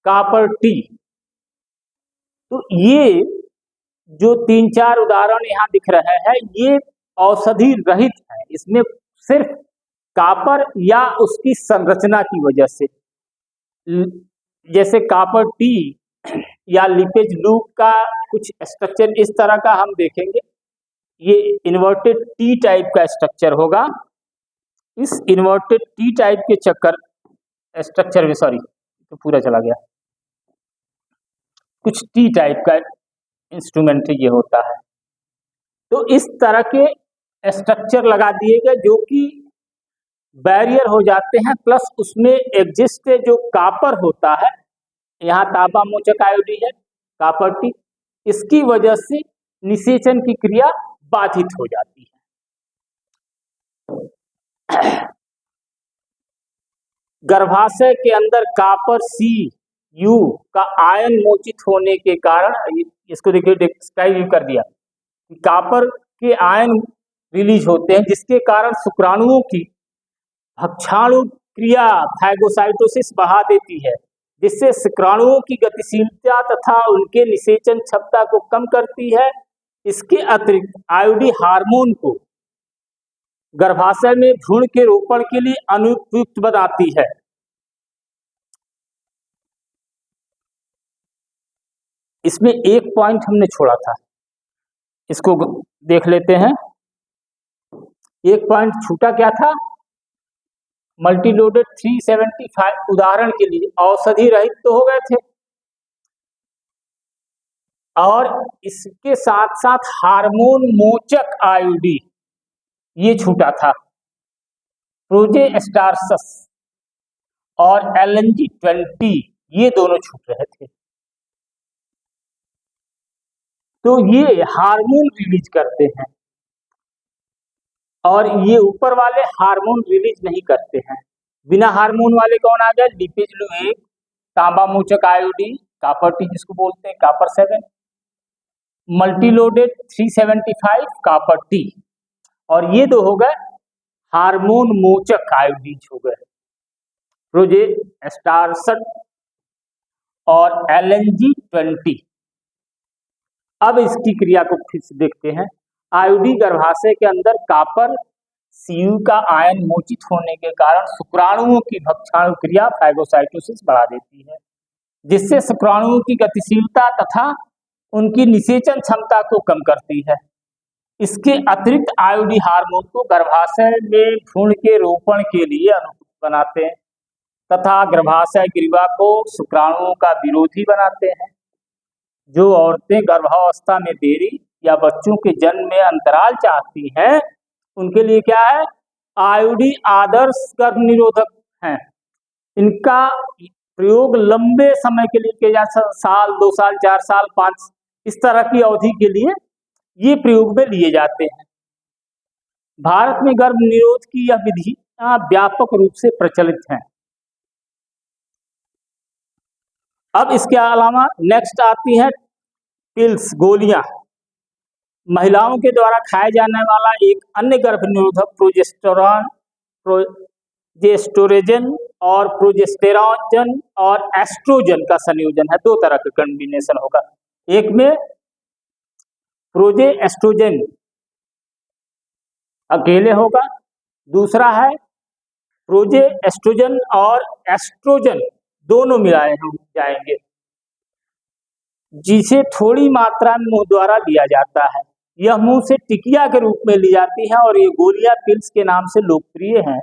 कॉपर टी। तो ये जो 3-4 उदाहरण यहाँ दिख रहे हैं ये औषधि रहित है। इसमें सिर्फ कॉपर या उसकी संरचना की वजह से, जैसे कॉपर टी या लिपेज लूप का कुछ स्ट्रक्चर इस तरह का हम देखेंगे, ये इन्वर्टेड टी टाइप का स्ट्रक्चर होगा। इस इन्वर्टेड टी टाइप के स्ट्रक्चर में, सॉरी तो पूरा चला गया, कुछ टी टाइप का इंस्ट्रूमेंट ये होता है। तो इस तरह के स्ट्रक्चर लगा दिए गए जो कि बैरियर हो जाते हैं, प्लस उसमें एग्जिस्ट जो कॉपर होता है, यहाँ तांबा मोचक आयोडीन है, कॉपर टी, इसकी वजह से निषेचन की क्रिया बाधित हो जाती है। गर्भाशय के अंदर कॉपर Cu का आयन मोचित होने के कारण, इसको देखिए डिस्क्राइब कर दिया, कॉपर के आयन रिलीज होते हैं जिसके कारण शुक्राणुओं की भक्षाणु क्रिया फैगोसाइटोसिस बढ़ा देती है, जिससे शुक्राणुओं की गतिशीलता तथा उनके निषेचन क्षमता को कम करती है। इसके अतिरिक्त आयोडीन हार्मोन को गर्भाशय में भ्रूण के रोपण के लिए अनुपयुक्त बनाती है। इसमें एक पॉइंट हमने छोड़ा था, इसको देख लेते हैं। एक पॉइंट छूटा, क्या था? मल्टीलोडेड 375 उदाहरण के लिए औषधि रहित तो हो गए थे, और इसके साथ साथ हार्मोन मोचक आयोडीन ये छूटा था। प्रोजेस्टारसस और LNG-20 ये दोनों छूट रहे थे। तो ये हार्मोन रिलीज करते हैं और ये ऊपर वाले हार्मोन रिलीज नहीं करते हैं। बिना हार्मोन वाले कौन आ गए? लिपेज लूप, तांबा मोचक आयोडीन, कॉपर टी जिसको बोलते हैं, कॉपर 7, मल्टीलोडेड 375, कॉपर टी, और ये दो हो गए हार्मोन मोचक आयोडीन हो गए, प्रोजेस्टारसन और LNG-20। अब इसकी क्रिया को फिर से देखते हैं। आयोडीन गर्भाशय के अंदर कॉपर Cu का आयन मोचित होने के कारण शुक्राणुओं की भक्षाणु क्रिया फैगोसाइटोसिस बढ़ा देती है, जिससे शुक्राणुओं की गतिशीलता तथा उनकी निषेचन क्षमता को कम करती है। इसके अतिरिक्त आयोडीन हार्मोन को गर्भाशय में भ्रूण के रोपण के लिए अनुकूल बनाते हैं तथा गर्भाशय ग्रीवा को शुक्राणुओं का विरोधी बनाते हैं। जो औरतें गर्भावस्था में देरी या बच्चों के जन्म में अंतराल चाहती हैं, उनके लिए क्या है? आयोडीन आदर्श गर्भ निरोधक हैं। इनका प्रयोग लंबे समय के लिए किया जा, साल, 2 साल, 4 साल, 5, इस तरह की अवधि के लिए ये प्रयोग में लिए जाते हैं। भारत में गर्भ निरोध की यह विधि व्यापक रूप से प्रचलित है। अब इसके अलावा नेक्स्ट आती है पिल्स, गोलियां। महिलाओं के द्वारा खाए जाने वाला एक अन्य गर्भ निरोधक प्रोजेस्टेरोन और प्रोजेस्टेरोजन और एस्ट्रोजन का संयोजन है। 2 तरह का कॉम्बिनेशन होगा, एक में प्रोजेस्टेरोन अकेले होगा, दूसरा है प्रोजेस्टेरोन और एस्ट्रोजन दोनों मिलाए हो जाएंगे, जिसे थोड़ी मात्रा में मुंह द्वारा लिया जाता है। यह मुंह से टिकिया के रूप में ली जाती है और ये गोलियां पिल्स के नाम से लोकप्रिय हैं।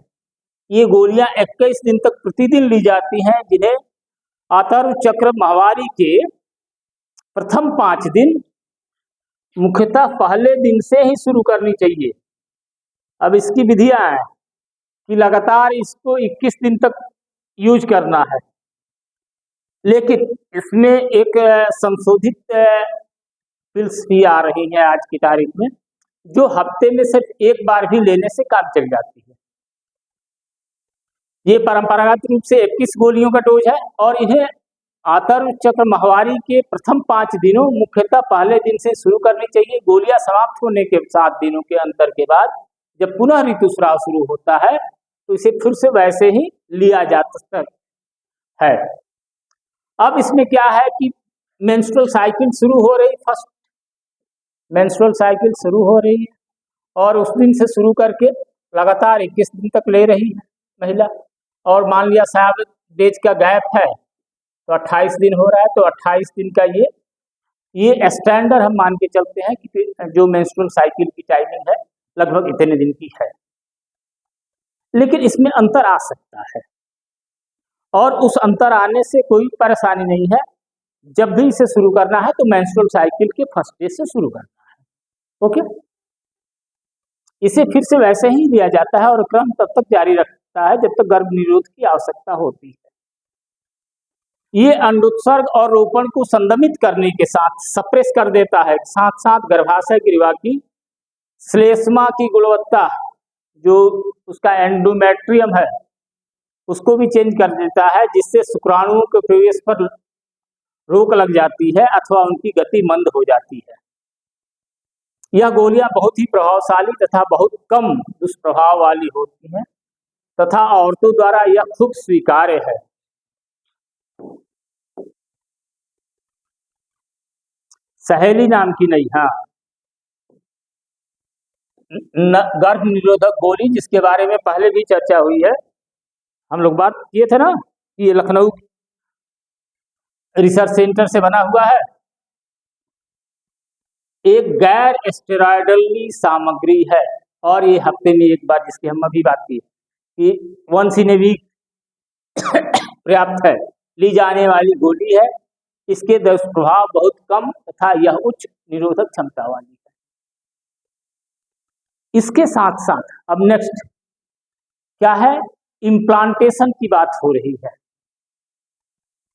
ये गोलियां 21 दिन तक प्रतिदिन ली जाती हैं, जिन्हें आतर्व चक्र माहवारी के प्रथम 5 दिन मुख्यतः पहले दिन से ही शुरू करनी चाहिए। अब इसकी विधियां हैं कि लगातार इसको 21 दिन तक यूज करना है, लेकिन इसमें एक संशोधित पिल्स भी आ रही है आज की तारीख में, जो हफ्ते में सिर्फ एक बार भी लेने से काम चल जाती है। ये परंपरागत रूप से 21 गोलियों का डोज है और इन्हें आतर्व चक्र माहवारी के प्रथम 5 दिनों मुख्यतः पहले दिन से शुरू करनी चाहिए। गोलियां समाप्त होने के 7 दिनों के अंतर के बाद जब पुनः ऋतुस्राव शुरू होता है तो इसे फिर से वैसे ही लिया जाता है। अब इसमें क्या है कि मेंस्ट्रुअल साइकिल शुरू हो रही, फर्स्ट मेंस्ट्रुअल साइकिल शुरू हो रही है और उस दिन से शुरू करके लगातार 21 दिन तक ले रही है महिला, और मान लिया 7 डेज का गैप है तो 28 दिन हो रहा है, तो 28 दिन का ये स्टैंडर्ड हम मान के चलते हैं कि जो मेंस्ट्रुअल साइकिल की टाइमिंग है लगभग इतने दिन की है। लेकिन इसमें अंतर आ सकता है और उस अंतर आने से कोई परेशानी नहीं है। जब भी इसे शुरू करना है तो मेंस्ट्रुअल साइकिल के फर्स्ट डे से शुरू करना है। ओके, इसे फिर से वैसे ही लिया जाता है और क्रम तब तक जारी रखता है जब तक गर्भ निरोध की आवश्यकता होती है। ये अंडोत्सर्ग और रोपण को संदमित करने के साथ सप्रेस कर देता है, साथ साथ गर्भाशय ग्रीवा की श्लेष्मा की गुणवत्ता, जो उसका एंडोमेट्रियम है, उसको भी चेंज कर देता है, जिससे शुक्राणुओं के प्रवेश पर रोक लग जाती है अथवा उनकी गति मंद हो जाती है। यह गोलियां बहुत ही प्रभावशाली तथा बहुत कम दुष्प्रभाव वाली होती हैं तथा औरतों द्वारा यह खूब स्वीकार्य है। सहेली नाम की नहीं, हाँ, गर्भ निरोधक गोली, जिसके बारे में पहले भी चर्चा हुई है, हम लोग बात किए थे ना, ये लखनऊ रिसर्च सेंटर से बना हुआ है, एक गैर स्टेरॉयडली सामग्री है और ये हफ्ते में एक बार, जिसकी हम अभी बात की कि वंस इन ए वीक पर्याप्त है, ली जाने वाली गोली है। इसके दुष्प्रभाव बहुत कम तथा यह उच्च निरोधक क्षमता वाली है। इसके साथ साथ अब नेक्स्ट क्या है, इम्प्लांटेशन की बात हो रही है।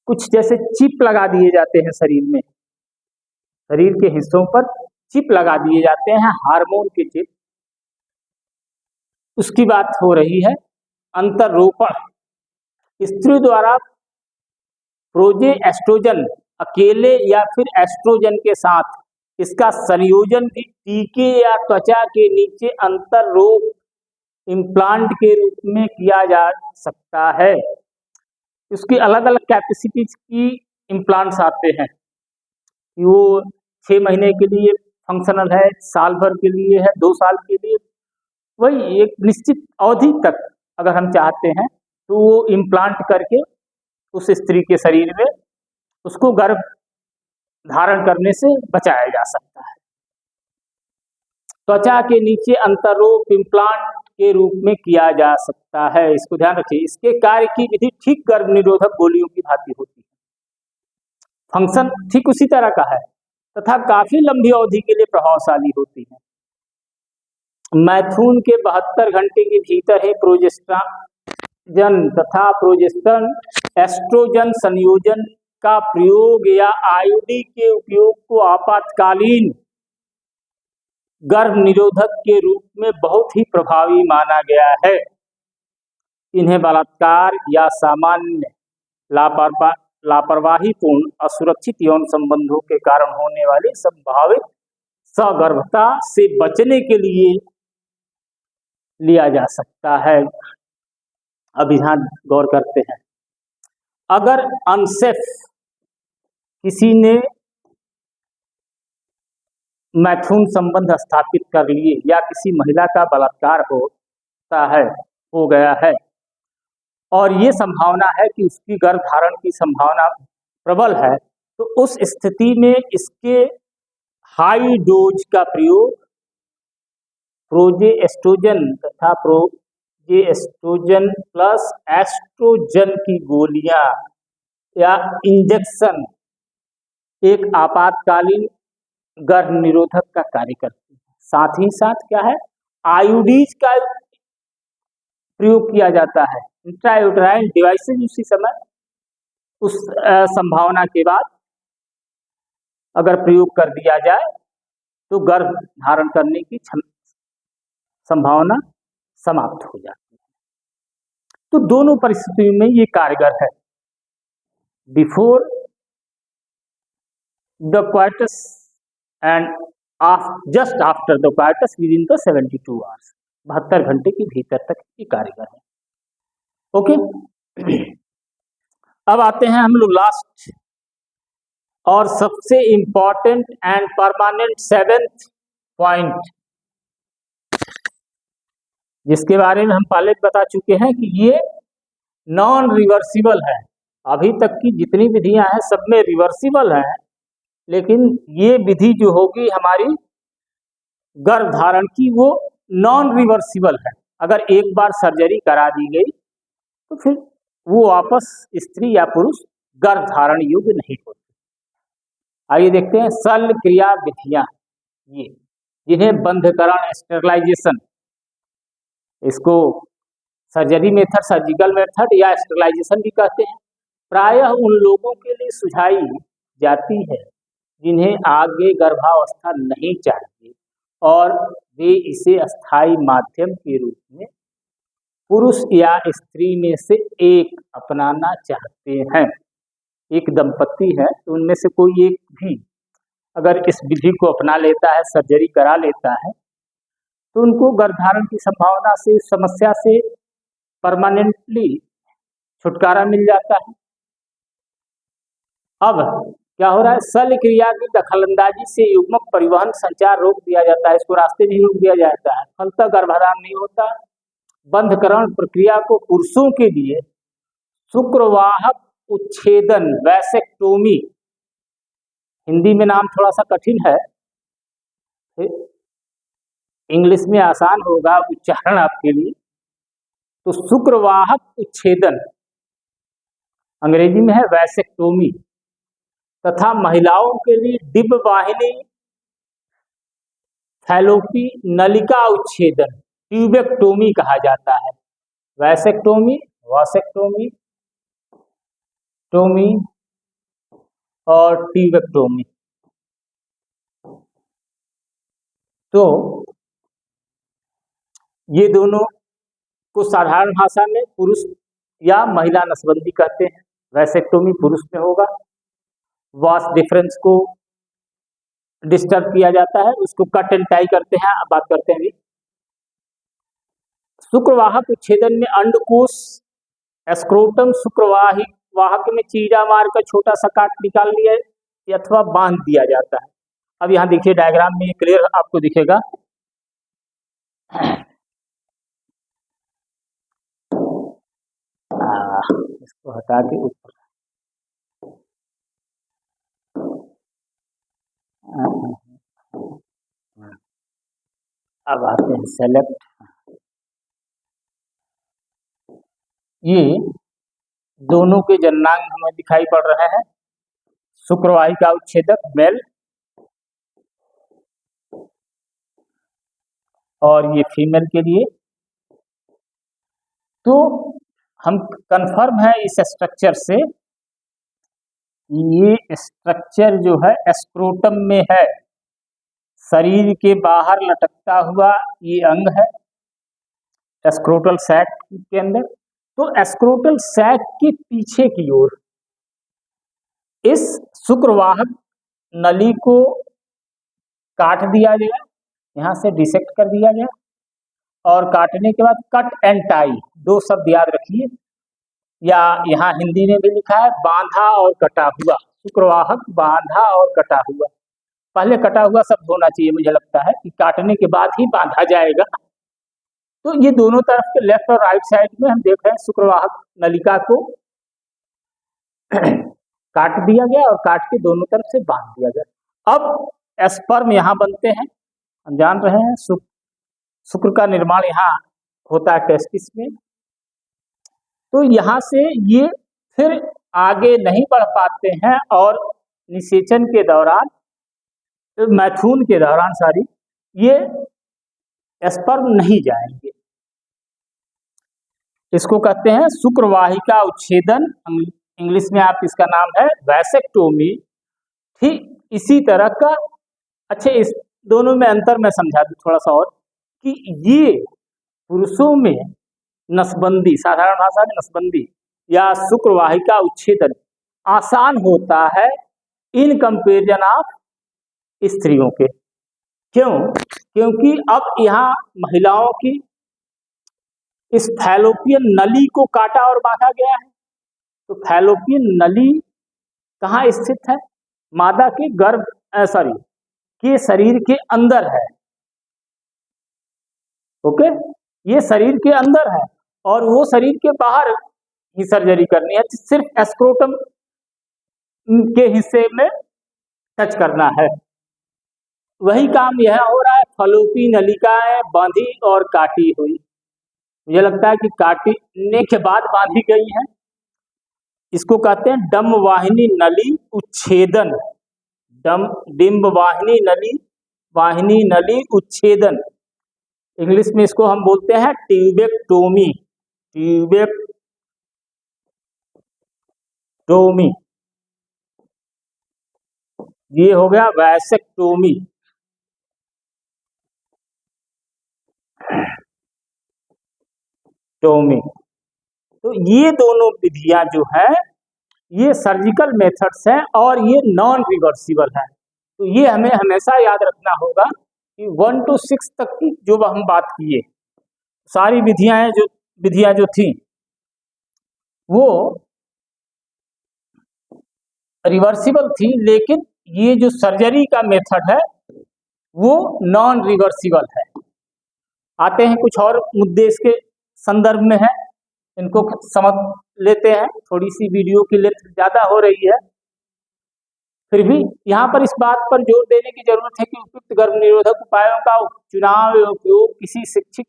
कुछ जैसे चिप लगा दिए जाते हैं शरीर में, शरीर के हिस्सों पर चिप लगा दिए जाते हैं, हार्मोन के चिप, उसकी बात हो रही है। अंतरोपण, स्त्री द्वारा प्रोजेस्टेरोन अकेले या फिर एस्ट्रोजन के साथ इसका संयोजन भी टीके या त्वचा के नीचे अंतरोप इम्प्लांट के रूप में किया जा सकता है। इसकी अलग अलग कैपेसिटीज की इम्प्लांट्स आते हैं, वो 6 महीने के लिए फंक्शनल है, साल भर के लिए है, 2 साल के लिए, वही एक निश्चित अवधि तक अगर हम चाहते हैं तो वो इम्प्लांट करके उस स्त्री के शरीर में उसको गर्भ धारण करने से बचाया जा सकता है। त्वचा के नीचे अंतरोप इम्प्लांट के रूप में किया जा सकता है, इसको ध्यान रखिए। इसके कार्य की विधि ठीक गर्भ निरोधक गोलियों की भांति होती है, फंक्शन ठीक उसी तरह का है तथा काफी लंबी अवधि के लिए प्रभावशाली होती है। मैथुन के 72 घंटे के भीतर ही प्रोजेस्टेरोन तथा प्रोजेस्टेरोन एस्ट्रोजन संयोजन का प्रयोग या आईयूडी के उपयोग को आपातकालीन गर्भ निरोधक के रूप में बहुत ही प्रभावी माना गया है। इन्हें बलात्कार या सामान्य लापरवाहीपूर्ण असुरक्षित यौन संबंधों के कारण होने वाली संभावित सगर्भता से बचने के लिए लिया जा सकता है। अब यहाँ गौर करते हैं, अगर अनसेफ किसी ने मैथुन संबंध स्थापित कर लिए या किसी महिला का बलात्कार हो गया है और ये संभावना है कि उसकी गर्भ धारण की संभावना प्रबल है, तो उस स्थिति में इसके हाई डोज का प्रयोग प्रोजेस्टेरोन तथा प्रोजेस्टेरोन प्लस एस्ट्रोजन की गोलियां या इंजेक्शन एक आपातकालीन गर्भ निरोधक का कार्य करती है। साथ ही साथ क्या है, आईयूडीज का प्रयोग किया जाता है। इंट्रायूटेराइन डिवाइसेज उसी समय उस संभावना के बाद अगर प्रयोग कर दिया जाए तो गर्भ धारण करने की संभावना समाप्त हो जाती है। तो दोनों परिस्थितियों में ये कारगर है। Before the coitus and just after the coitus within the 72 hours, 72 घंटे के भीतर तक ये कारगर है। ओके, अब आते हैं हम लोग लास्ट और सबसे important and permanent 7th point, जिसके बारे में हम पहले बता चुके हैं कि ये नॉन रिवर्सिबल है। अभी तक की जितनी विधियां हैं सब में रिवर्सिबल है, लेकिन ये विधि जो होगी हमारी गर्भ धारण की वो नॉन रिवर्सिबल है। अगर एक बार सर्जरी करा दी गई तो फिर वो वापस स्त्री या पुरुष गर्भ धारण योग्य नहीं होते। आइए देखते हैं शल्य क्रिया विधियां, ये जिन्हें बंधकरण स्टेरलाइजेशन, इसको सर्जरी मेथड, सर्जिकल मेथड या स्टेरलाइजेशन भी कहते हैं, प्रायः उन लोगों के लिए सुझाई जाती है जिन्हें आगे गर्भावस्था नहीं चाहिए और वे इसे अस्थायी माध्यम के रूप में पुरुष या स्त्री में से एक अपनाना चाहते हैं। एक दंपति है तो उनमें से कोई एक भी अगर इस विधि को अपना लेता है, सर्जरी करा लेता है, तो उनको गर्भधारण की संभावना से, समस्या से परमानेंटली छुटकारा मिल जाता है। अब क्या हो रहा है, शल्य क्रिया की दखलंदाजी से युग्मक परिवहन संचार रोक दिया जाता है, इसको रास्ते में ही रोक दिया जाता है, फलतः गर्भधारण नहीं होता। बंधकरण प्रक्रिया को पुरुषों के लिए शुक्रवाहक उच्छेदन, वैसेक्टोमी, हिंदी में नाम थोड़ा सा कठिन है, इंग्लिश में आसान होगा उच्चारण आपके लिए, तो शुक्रवाहक उच्छेदन अंग्रेजी में है वैसेक्टोमी, तथा महिलाओं के लिए दिव्यवाहिनी फैलोपी नलिका उच्छेदन, ट्यूबेक्टोमी कहा जाता है। वैसेक्टोमी, वासेक्टोमी, टोमी और ट्यूबेक्टोमी। तो ये दोनों को साधारण भाषा में पुरुष या महिला नसबंदी कहते हैं। वैसेक्टोमी पुरुष में होगा, वास डिफरेंस को डिस्टर्ब किया जाता है, उसको कट एंड टाई करते हैं। अब बात करते हैं शुक्रवाहक उच्छेदन में अंडकोश स्क्रोटम शुक्रवाहक में चीरा मार कर छोटा सा काट निकाल लिया अथवा बांध दिया जाता है। अब यहाँ देखिए डायग्राम में क्लियर आपको दिखेगा। इसको हटा के ऊपर, अब आते हैं सेलेक्ट। ये दोनों के जननांग हमें दिखाई पड़ रहे हैं। शुक्रवाहिका उच्छेदक मेल और ये फीमेल के लिए। तो हम कंफर्म है इस स्ट्रक्चर से, ये स्ट्रक्चर जो है स्क्रोटम में है, शरीर के बाहर लटकता हुआ ये अंग है स्क्रोटल सैक के अंदर। तो स्क्रोटल सैक के पीछे की ओर इस शुक्रवाहक नली को काट दिया गया, यहाँ से डिसेक्ट कर दिया गया, और काटने के बाद कट एंड टाई, दो शब्द याद रखिए, या यहाँ हिंदी में भी लिखा है बांधा और कटा हुआ। शुक्रवाहक बांधा और कटा हुआ, पहले कटा हुआ शब्द होना चाहिए, मुझे लगता है कि काटने के बाद ही बांधा जाएगा। तो ये दोनों तरफ के लेफ्ट और राइट साइड में हम देख रहे हैं शुक्रवाहक नलिका को काट दिया गया और काट के दोनों तरफ से बांध दिया गया। अब स्पर्म यहाँ बनते हैं, हम जान रहे हैं शुक्र का निर्माण यहाँ होता है टेस्टिस में। तो यहाँ से ये फिर आगे नहीं बढ़ पाते हैं और निषेचन के दौरान, मैथुन के दौरान ये स्पर्म नहीं जाएंगे। इसको कहते हैं शुक्रवाहिका उच्छेदन, इंग्लिश में आप इसका नाम है वैसेक्टोमी। ठीक इसी तरह का, अच्छा इस दोनों में अंतर मैं समझा दूं थोड़ा सा और, कि ये पुरुषों में नसबंदी, साधारण भाषा में नसबंदी या शुक्रवाहिका उच्छेदन आसान होता है इन कंपेरिजन ऑफ स्त्रियों के। क्यों? क्योंकि अब यहाँ महिलाओं की इस फैलोपियन नली को काटा और बांधा गया है। तो फैलोपियन नली कहाँ स्थित है? मादा के गर्भ के शरीर के अंदर है। ओके, ये शरीर के अंदर है और वो शरीर के बाहर ही सर्जरी करनी है, सिर्फ एस्क्रोटम के हिस्से में टच करना है। वही काम यह हो रहा है। फैलोपियन नलिकाएं बांधी और काटी हुई, मुझे लगता है कि काटने के बाद बांधी गई हैं। इसको कहते हैं डम्ब वाहिनी नली उच्छेदन, डिम्ब वाहिनी नली उच्छेदन। इंग्लिश में इसको हम बोलते हैं ट्यूबेक्टोमी। ये हो गया वैसेक्टोमी। तो ये दोनों विधियां जो है ये सर्जिकल मेथड्स हैं और ये नॉन रिवर्सिबल है। तो ये हमें हमेशा याद रखना होगा कि 1 to 6 तक की जो हम बात किए, सारी विधियां जो थी वो रिवर्सिबल थी, लेकिन ये जो सर्जरी का मेथड है वो नॉन रिवर्सिबल है। आते हैं कुछ और मुद्दे इसके संदर्भ में है, इनको समझ लेते हैं। थोड़ी सी वीडियो की लेंथ ज्यादा हो रही है, फिर भी यहाँ पर इस बात पर जोर देने की जरूरत है कि उपयुक्त गर्भ निरोधक उपायों का चुनाव एवं उपयोग किसी शिक्षित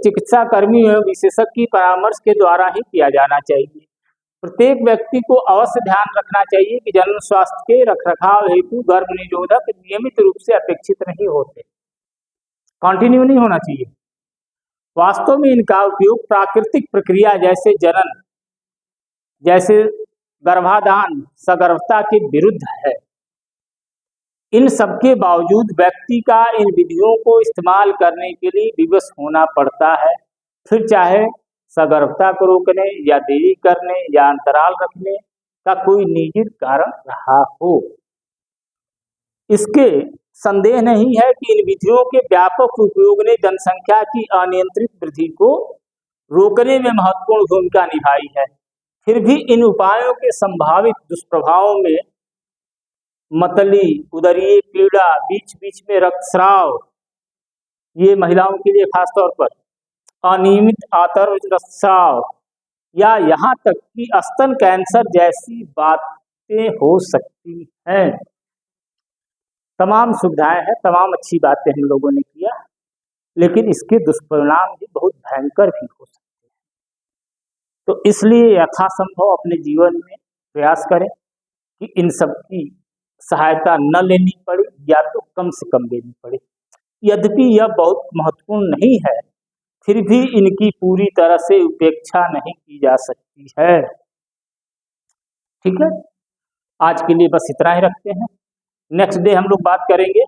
चिकित्सा कर्मी एवं विशेषज्ञ की परामर्श के द्वारा ही किया जाना चाहिए। प्रत्येक व्यक्ति को अवश्य ध्यान रखना चाहिए कि जन्म स्वास्थ्य के रखरखाव हेतु गर्भ निरोधक नियमित रूप से अपेक्षित नहीं होते, कंटिन्यू नहीं होना चाहिए। वास्तव में इनका उपयोग प्राकृतिक प्रक्रिया जैसे जनन, जैसे गर्भाधान, सगर्भता के विरुद्ध है। इन सबके बावजूद व्यक्ति का इन विधियों को इस्तेमाल करने के लिए विवश होना पड़ता है, फिर चाहे सगर्भता को रोकने या देरी करने या अंतराल रखने का कोई निजी कारण रहा हो। इसके संदेह नहीं है कि इन विधियों के व्यापक उपयोग ने जनसंख्या की अनियंत्रित वृद्धि को रोकने में महत्वपूर्ण भूमिका निभाई है। फिर भी इन उपायों के संभावित दुष्प्रभावों में मतली, उदरीय पीड़ा, बीच बीच में रक्तस्राव, ये महिलाओं के लिए खास तौर पर अनियमित आंतर रक्तस्राव या यहाँ तक कि स्तन कैंसर जैसी बातें हो सकती हैं। तमाम सुविधाएं हैं, तमाम अच्छी बातें हम लोगों ने किया, लेकिन इसके दुष्परिणाम भी बहुत भयंकर भी हो सकते हैं। तो इसलिए यथासंभव अपने जीवन में प्रयास करें कि इन सब की सहायता न लेनी पड़े या तो कम से कम लेनी पड़े। यद्यपि यह बहुत महत्वपूर्ण नहीं है, फिर भी इनकी पूरी तरह से उपेक्षा नहीं की जा सकती है। ठीक है, आज के लिए बस इतना ही रखते हैं। नेक्स्ट डे हम लोग बात करेंगे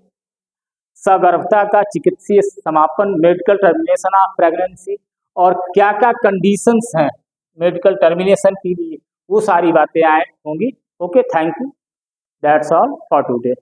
सगर्भता का चिकित्सीय समापन, मेडिकल टर्मिनेशन ऑफ प्रेगनेंसी, और क्या क्या कंडीशंस हैं मेडिकल टर्मिनेशन के लिए, वो सारी बातें होंगी। Okay, thank you, that's all for today.